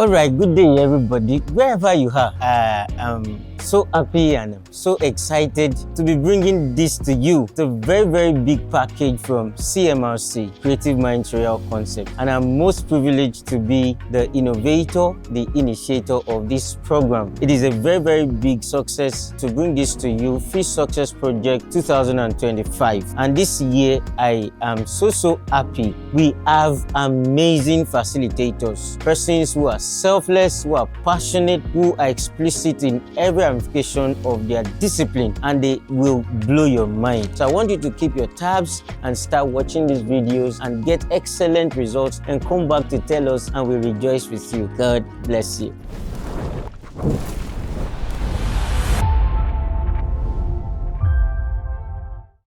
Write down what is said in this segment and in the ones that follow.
All right, good day, everybody. Wherever you are, I'm so happy and I'm so excited to be bringing this to you. It's a very, very big package from CMRC, Creative Mind Real Concept. And I'm most privileged to be the innovator, the initiator of this program. It is a very, very big success to bring this to you. Free Success Project 2025. And this year, I am so happy. We have amazing facilitators, persons who are selfless, who are passionate, who are explicit in every ramification of their discipline, and they will blow your mind. So I want you to keep your tabs and start watching these videos and get excellent results and come back to tell us, and we'll rejoice with you. God bless you.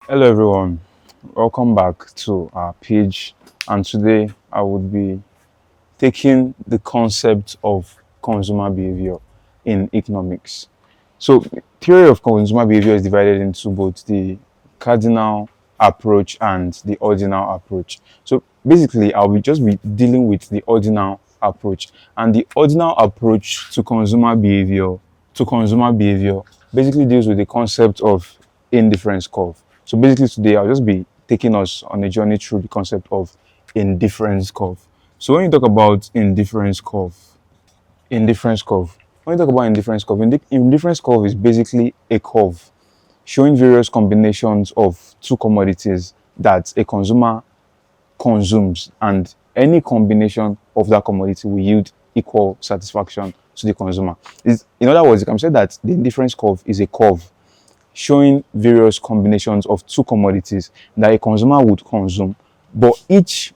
Hello everyone, welcome back to our page, and today I would be taking the concept of consumer behavior in economics. So theory of consumer behavior is divided into both the cardinal approach and the ordinal approach. So basically I'll be dealing with the ordinal approach, and the ordinal approach to consumer behavior basically deals with the concept of indifference curve. So basically today I'll just be taking us on a journey through the concept of indifference curve. So when you talk about indifference curve, indifference curve is basically a curve showing various combinations of two commodities that a consumer consumes, and any combination of that commodity will yield equal satisfaction to the consumer. In other words, you can say that the indifference curve is a curve showing various combinations of two commodities that a consumer would consume, but each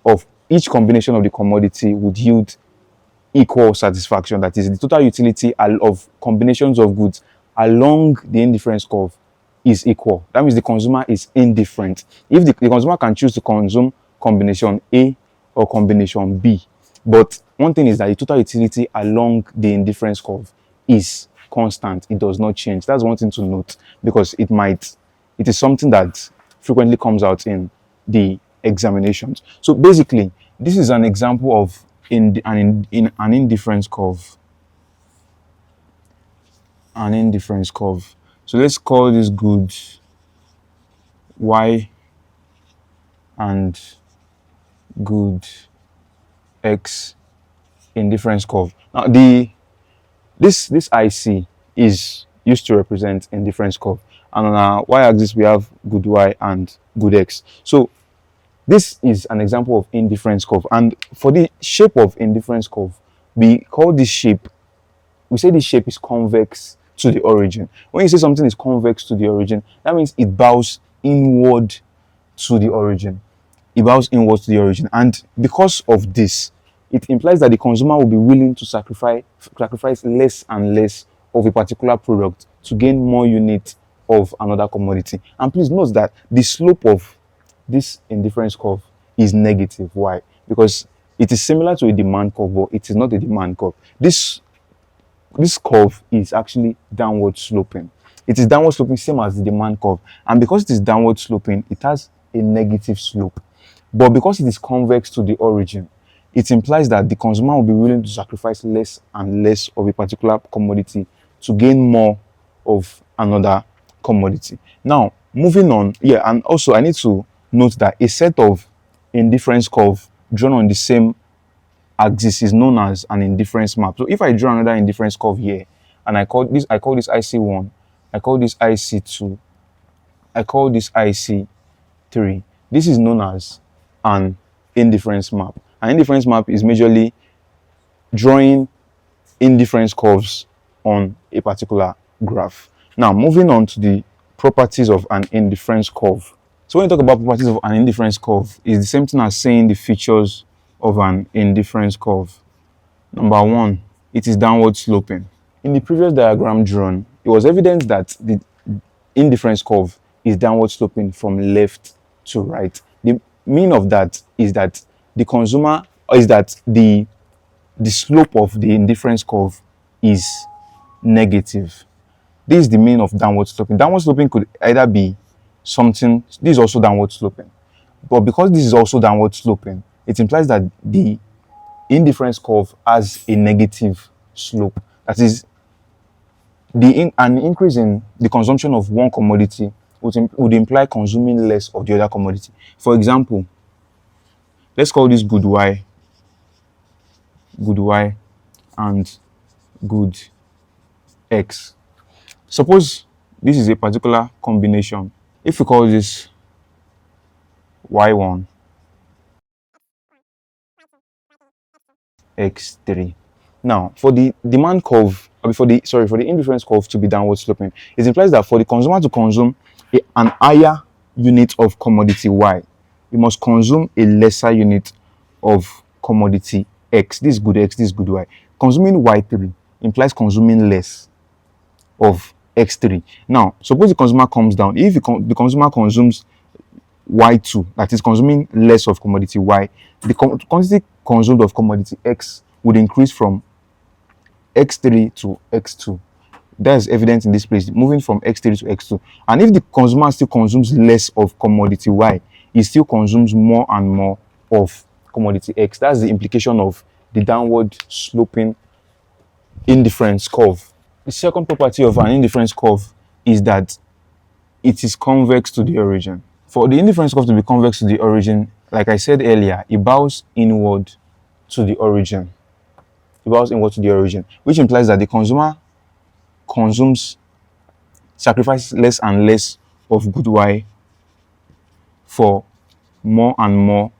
combination of the commodity would yield equal satisfaction. That is, the total utility of combinations of goods along the indifference curve is equal. That means the consumer is indifferent. If the consumer can choose to consume combination A or combination B, but one thing is that the total utility along the indifference curve is constant. It does not change. That's one thing to note, because it is something that frequently comes out in the examinations. So basically, this is an example of an indifference curve. An indifference curve. So let's call this good Y and good X indifference curve. Now this IC is used to represent indifference curve, and on our y-axis we have good Y and good X. So this is an example of indifference curve, and for the shape of indifference curve, we say this shape is convex to the origin. When you say something is convex to the origin, that means it bows inward to the origin. And because of this, it implies that the consumer will be willing to sacrifice less and less of a particular product to gain more units of another commodity. And please note that the slope of this indifference curve is negative. Why? Because it is similar to a demand curve, but it is not a demand curve. This curve is actually downward sloping. It is downward sloping, same as the demand curve. And because it is downward sloping, it has a negative slope. But because it is convex to the origin, it implies that the consumer will be willing to sacrifice less and less of a particular commodity to gain more of another commodity. Now, moving on, and also I need to note that a set of indifference curve drawn on the same axis is known as an indifference map. So if I draw another indifference curve here, and I call this IC1, I call this IC2, I call this IC3, this is known as an indifference map. An indifference map is majorly drawing indifference curves on a particular graph. Now, moving on to the properties of an indifference curve. So when you talk about properties of an indifference curve, it's the same thing as saying the features of an indifference curve. Number one, it is downward sloping. In the previous diagram drawn, it was evident that the indifference curve is downward sloping from left to right. The meaning of that is that the slope of the indifference curve is negative. This is the meaning of downward sloping. Downward sloping could either be something, this is also downward sloping. But because this is also downward sloping, it implies that the indifference curve has a negative slope. That is, an increase in the consumption of one commodity would imply consuming less of the other commodity. For example, let's call this good Y, and good X. Suppose this is a particular combination. If we call this Y1, X3. Now, for the demand curve, for the indifference curve to be downward sloping, it implies that for the consumer to consume an higher unit of commodity Y, you must consume a lesser unit of commodity X. This is good X, this is good Y. Consuming Y3 implies consuming less of X3. Now, suppose the consumer comes down. If the consumer consumes Y2, that is consuming less of commodity Y, the quantity consumed of commodity X would increase from X3 to X2. That is evident in this place, moving from X3 to X2. And if the consumer still consumes less of commodity Y, he still consumes more and more of commodity X. That's the implication of the downward sloping indifference curve. The second property of an indifference curve is that it is convex to the origin. For the indifference curve to be convex to the origin, like I said earlier, it bows inward to the origin. It bows inward to the origin, which implies that the consumer sacrifices less and less of good Y for more and more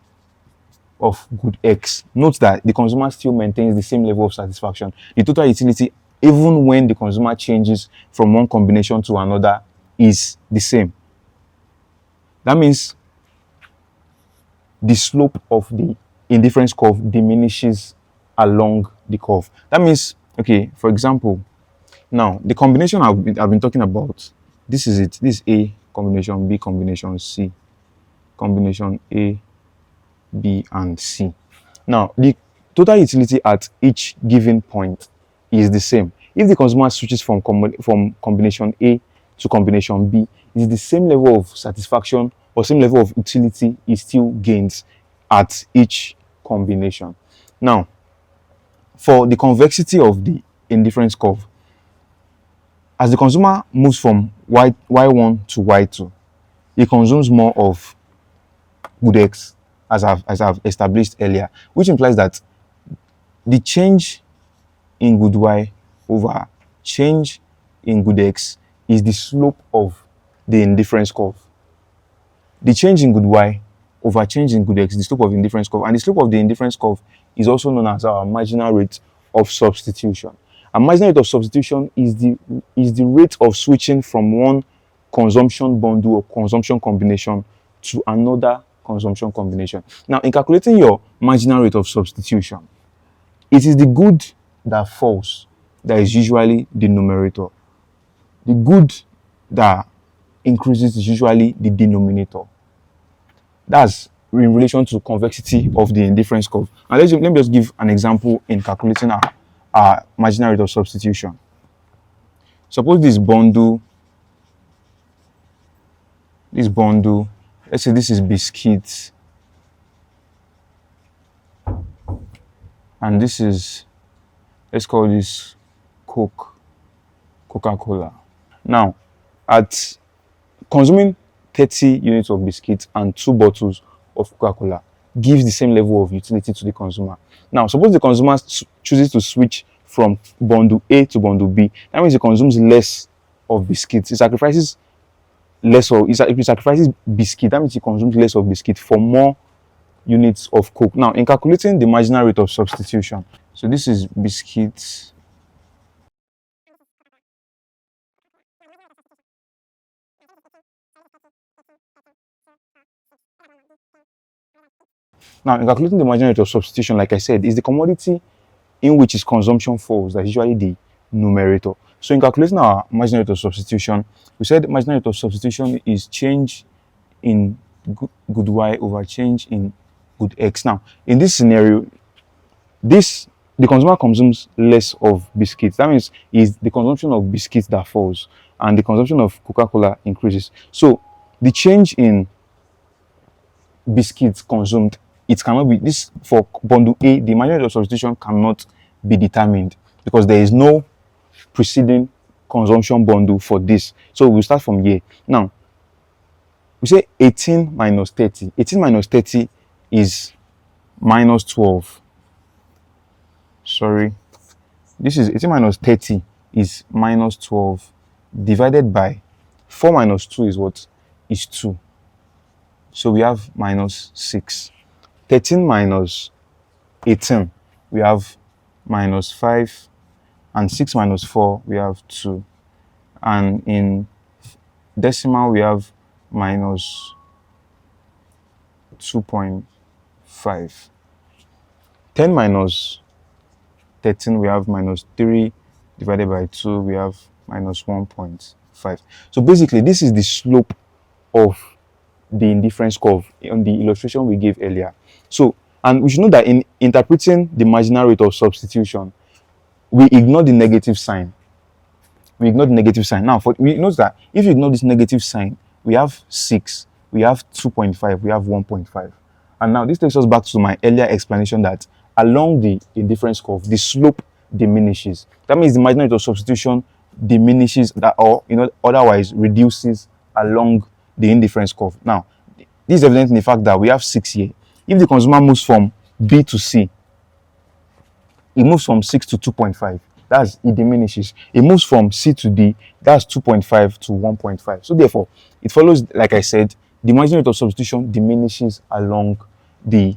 of good X. Note that the consumer still maintains the same level of satisfaction. The total utility, even when the consumer changes from one combination to another, is the same. That means the slope of the indifference curve diminishes along the curve. That means, okay, for example, now the combination I've been talking about, this is it. This is A combination, B combination, C combination, A, B, and C. Now, the total utility at each given point is the same. If the consumer switches from combination A to combination B, it is the same level of satisfaction or same level of utility it still gains at each combination. Now, for the convexity of the indifference curve, as the consumer moves from Y1 to Y2, he consumes more of good X, as I've established earlier, which implies that the change in good Y over change in good X is the slope of the indifference curve. The change in good Y over change in good X is the slope of the indifference curve, and the slope of the indifference curve is also known as our marginal rate of substitution. A marginal rate of substitution is the rate of switching from one consumption bundle or consumption combination to another consumption combination. Now, in calculating your marginal rate of substitution, it is the good that falls that is usually the numerator. The good that increases is usually the denominator. That's in relation to convexity of the indifference curve. Now, let me just give an example in calculating our marginal rate of substitution. Suppose this bundle, let's say this is biscuits, and this is, let's call this Coca-Cola. Now, at consuming 30 units of biscuits and 2 bottles of Coca-Cola gives the same level of utility to the consumer. Now, suppose the consumer chooses to switch from bundle A to bundle B. That means he consumes less of biscuits. He sacrifices biscuit. That means he consumes less of biscuit for more units of Coke. Now, in calculating the marginal rate of substitution, so this is biscuits. Now, in calculating the marginal rate of substitution, like I said, is the commodity in which its consumption falls. That's usually the numerator. So, in calculating our marginal rate of substitution, we said marginal rate of substitution is change in good Y over change in good X. Now, in this scenario, the consumer consumes less of biscuits. That means is the consumption of biscuits that falls, and the consumption of Coca-Cola increases. So, the change in biscuits consumed it cannot be this for bundle A. The marginal rate of substitution cannot be determined because there is no preceding consumption bundle for this. So we'll start from here. Now, we say 18 minus 30. 18 minus 30 is minus 12. Sorry. This is 18 minus 30 is minus 12 divided by 4 minus 2 is what? Is 2. So we have minus 6. 13 minus 18, we have minus 5. And 6 minus 4, we have 2. And in decimal, we have minus 2.5. 10 minus 13, we have minus 3 divided by 2, we have minus 1.5. So basically, this is the slope of the indifference curve on the illustration we gave earlier. So, and we should know that in interpreting the marginal rate of substitution, we ignore the negative sign. We ignore the negative sign. Now, we notice that if you ignore this negative sign, we have 6, we have 2.5, we have 1.5. And now this takes us back to my earlier explanation that along the indifference curve, the slope diminishes. That means the marginal rate of substitution diminishes, that, or otherwise reduces along the indifference curve. Now, this is evident in the fact that we have 6 here. If the consumer moves from B to C, it moves from 6 to 2.5. It diminishes. It moves from C to D. That's 2.5 to 1.5. So therefore, it follows, like I said, the marginal rate of substitution diminishes along the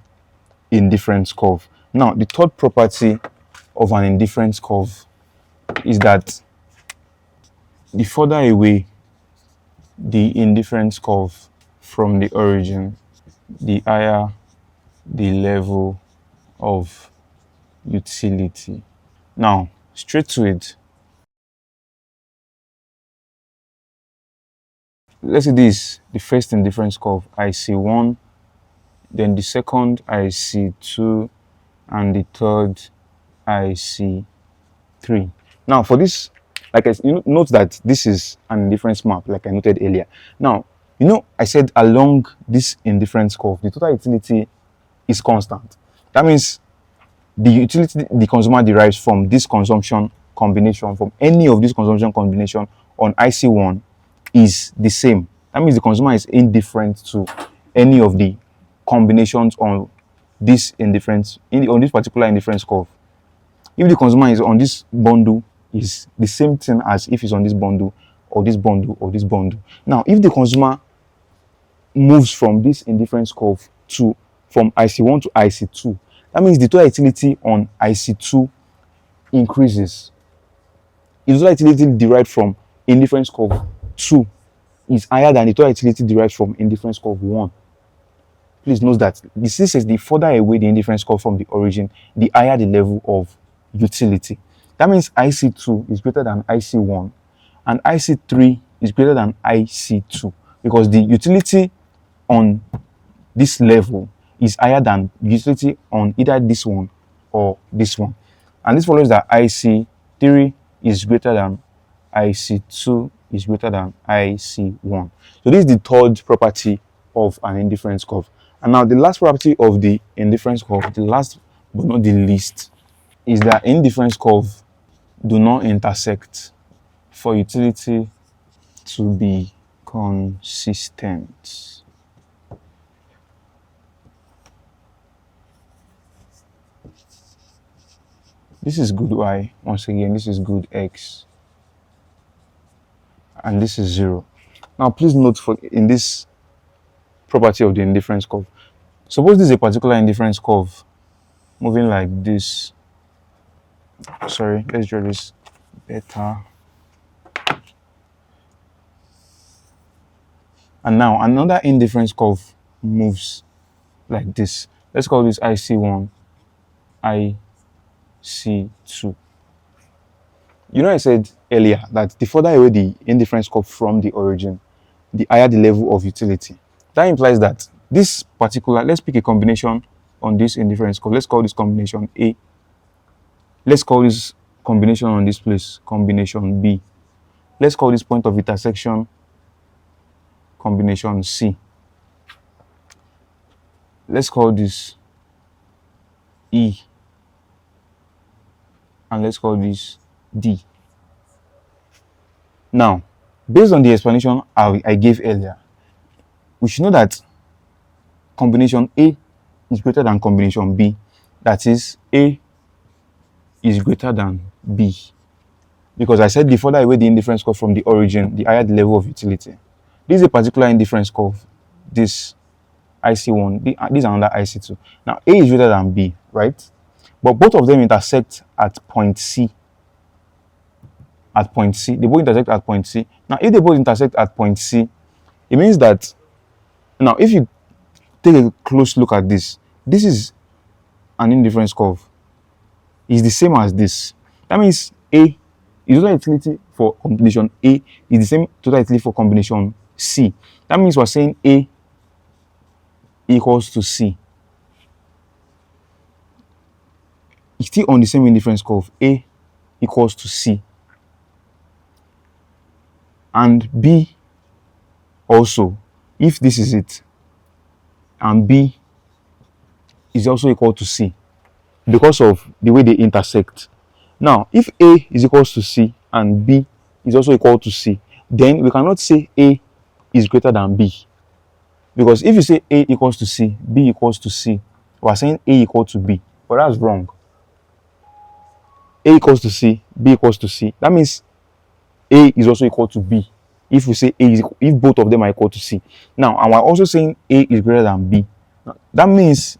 indifference curve. Now, the third property of an indifference curve is that the further away the indifference curve from the origin, the higher the level of utility. Now, straight to it. Let's see this, the first indifference curve, IC1, then the second IC2, and the third IC3. Now, for this, like note that this is an indifference map, like I noted earlier. Now, I said along this indifference curve, the total utility is constant. That means the utility the consumer derives from this consumption combination, from any of this consumption combination on IC1 is the same. That means the consumer is indifferent to any of the combinations on this on this particular indifference curve. If the consumer is on this bundle, is the same thing as if he's on this bundle or this bundle or this bundle. Now, if the consumer moves from this indifference curve from IC1 to IC2, that means the total utility on IC2 increases. The total utility derived from indifference curve 2 is higher than the total utility derived from indifference curve 1. Please note that this is the further away the indifference curve from the origin, the higher the level of utility. That means IC2 is greater than IC1 and IC3 is greater than IC2 because the utility on this level is higher than utility on either this one or this one. And this follows that IC3 is greater than IC2 is greater than IC1. So this is the third property of an indifference curve. And now the last property of the indifference curve, the last but not the least, is that indifference curve do not intersect for utility to be consistent. This is good y, once again, this is good x, and this is 0. Now, please note in this property of the indifference curve, suppose this is a particular indifference curve moving like this. Sorry, let's draw this better. And now another indifference curve moves like this. Let's call this IC1, IC2. I said earlier that the further away the indifference curve from the origin, the higher the level of utility. That implies that this particular, let's pick a combination on this indifference curve. Let's call this combination A. Let's call this combination on this place combination B. Let's call this point of intersection combination C. Let's call this E, and let's call this D. Now, based on the explanation I gave earlier, we should know that combination A is greater than combination B. That is, A is greater than B. Because I said the further away the indifference curve from the origin, the higher the level of utility. This is a particular indifference curve, this IC1, this is another IC2. Now, A is greater than B, right? But both of them intersect at point C. At point C. They both intersect at point C. Now, if they both intersect at point C, it means that, now, if you take a close look at this, this is an indifference curve. It's the same as this. That means A is total utility for combination A is the same total utility for combination C. That means we're saying A equals to C. It's still on the same indifference curve. A equals to C. And B also, if this is it, and B is also equal to C because of the way they intersect. Now, if A is equals to C and B is also equal to C, then we cannot say A is greater than B. Because if you say A equals to C, B equals to C, we are saying A equal to B, but that's wrong. A equals to C, B equals to C. That means A is also equal to B. If we say A is equal, if both of them are equal to C. Now, and we're also saying A is greater than B. Now, that means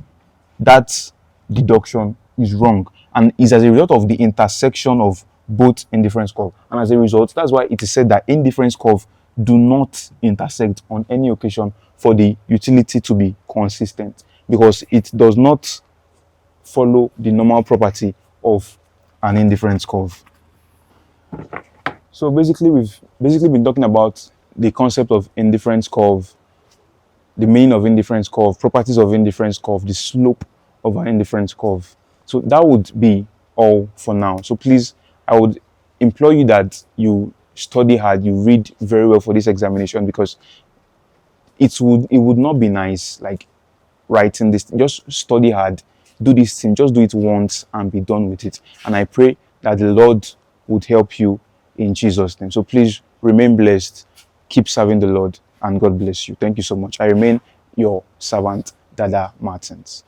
that deduction is wrong and is as a result of the intersection of both indifference curve. And as a result, that's why it is said that indifference curve do not intersect on any occasion for the utility to be consistent, because it does not follow the normal property of an indifference curve. So basically, we've been talking about the concept of indifference curve, the meaning of indifference curve, properties of indifference curve, the slope of an indifference curve. So that would be all for now. So please, I would implore you that you study hard, you read very well for this examination, because it would not be nice like writing this. Just study hard, do this thing, just do it once and be done with it. And I pray that the Lord would help you in Jesus' name. So please remain blessed, keep serving the Lord, and God bless you. Thank you so much. I remain your servant, Dada Martins.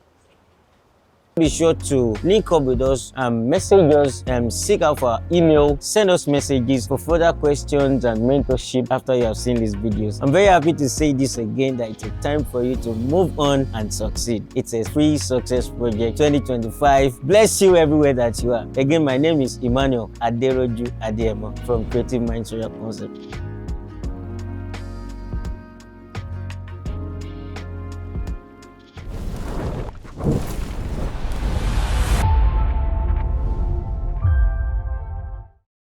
Be sure to link up with us, message us, seek out our email, send us messages for further questions and mentorship after you have seen these videos. I'm very happy to say this again, that it's a time for you to move on and succeed. It's a free success project 2025. Bless you everywhere that you are. Again, my name is Emmanuel Aderoju Adeyemo from Creative Minds Concept.